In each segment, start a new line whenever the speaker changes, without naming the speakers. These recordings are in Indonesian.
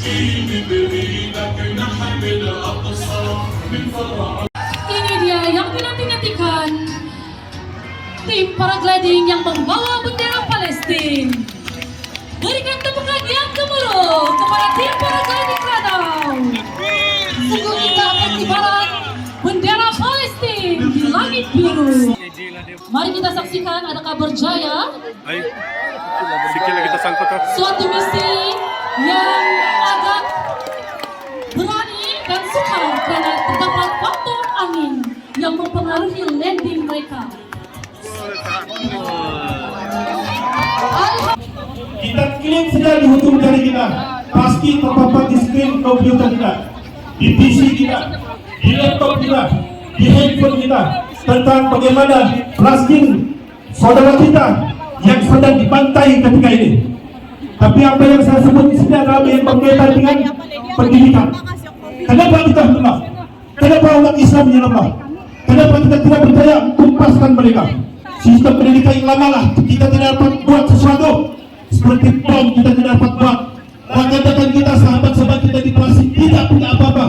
Ini dia yang dinanti-nantikan, tim paragliding yang membawa bendera Palestina. Berikan tepukan yang gemuruh kepada tim paragliding Radau. Sungguh indah pengibaran bendera Palestina di langit biru. Mari kita saksikan adakah berjaya suatu misi yang agak berani dan sukar karena terdapat faktor angin yang mempengaruhi landing mereka.
Kita klaim saja di hukum jari kita, pasti terpampang di screen komputer kita, di PC kita, di laptop kita, di handphone kita, tentang bagaimana blasting saudara kita yang sedang dibantai ketika ini. Tapi apa yang saya sebut di sini adalah yang berkaitan dengan pendidikan. Kenapa kita lemah? Kenapa umat Islam yang lemah? Kenapa kita tidak berjaya menuntaskan mereka? Sistem pendidikan yang lama lah, kita tidak dapat buat sesuatu. Seperti bom kita tidak dapat buat. Rekan-rekan kita, sahabat-sahabat kita di Palestina tidak punya apa-apa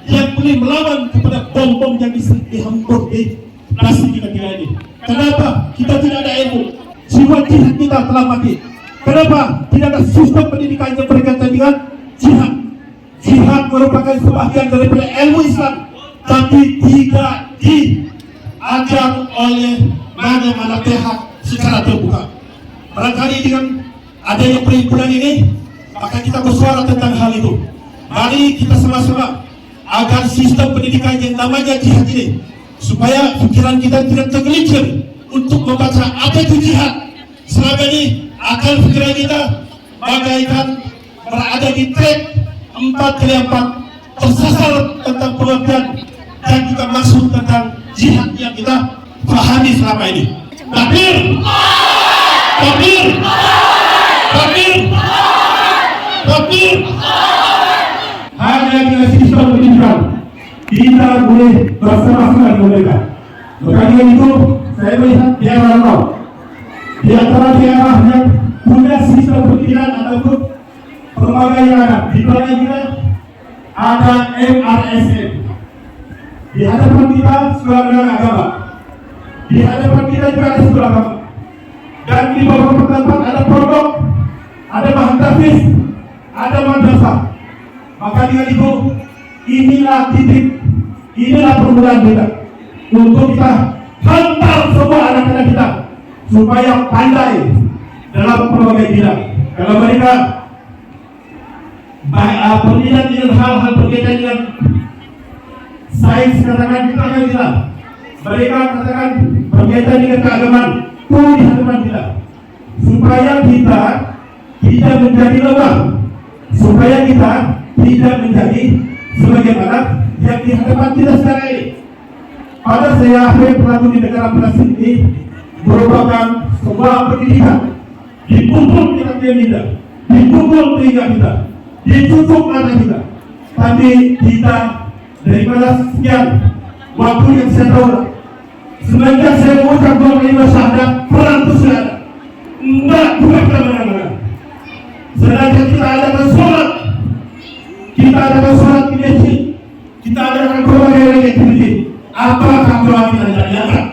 yang boleh melawan kepada bom-bom yang dihempur di plastik kita ini. Kenapa? Kita tidak ada ilmu. Jiwa jihad kita telah mati. Kenapa? Tidak ada sistem pendidikan yang berkaitan dengan jihad. Jihad merupakan sebagian daripada ilmu Islam, tapi tidak diajar oleh mana-mana pihak secara terbuka. Barangkali dengan adanya perhimpunan ini, maka kita bersuara tentang hal itu. Mari kita sama-sama agar sistem pendidikan yang namanya jihad ini, supaya pikiran kita tidak tergelincir untuk membaca apa itu jihad. Selama ini akal pikiran kita bagaikan berada di track 4x4, tersasar tentang pengertian dan juga maksud tentang jihad yang kita pahami selama ini. Takbir! Takbir! Takbir! Takbir! Hanya dengan sistem pendidikan kita boleh bersama-sama dengan mereka. Maka dengan itu saya melihat daerah Radau, di antara daerah yang punya sistem pendidikan ataupun lembaga yang ada di belakang kita ada MRSN. Di hadapan kita sekolah agama, di hadapan kita juga ada sekolah agama, dan di beberapa tempat ada pondok, ada mahantafis, ada madrasah. Maka dengan itu inilah titik, inilah permulaan kita untuk kita hantar semua anak-anak kita supaya pandai dalam berbagai bidang. Kalau mereka berminat dengan hal-hal berkaitan dengan sains, katakan kita akan bilang. Mereka katakan berkaitan dengan keagamaan, itu di hadapan kita. Supaya kita tidak menjadi lemah, supaya kita tidak menjadi sebagaimana yang di hadapan kita sekarang ini. Pada saya pelaku di negara Palestina ini merupakan sebuah pendidikan. Dipukul kita tidak, dipukul telinga kita, ditutup mata kita. Tapi kita daripada sekian waktu yang saya tahu, semenjak saya mengucap 25 syahadat, perang itu sudah ada. Enggak, bukan kemana-mana. Sedangkan kita adakan sholat, kita adakan sholat di masjid, kita adakan berbagai activity. Apakah doa kita tidak diangkat?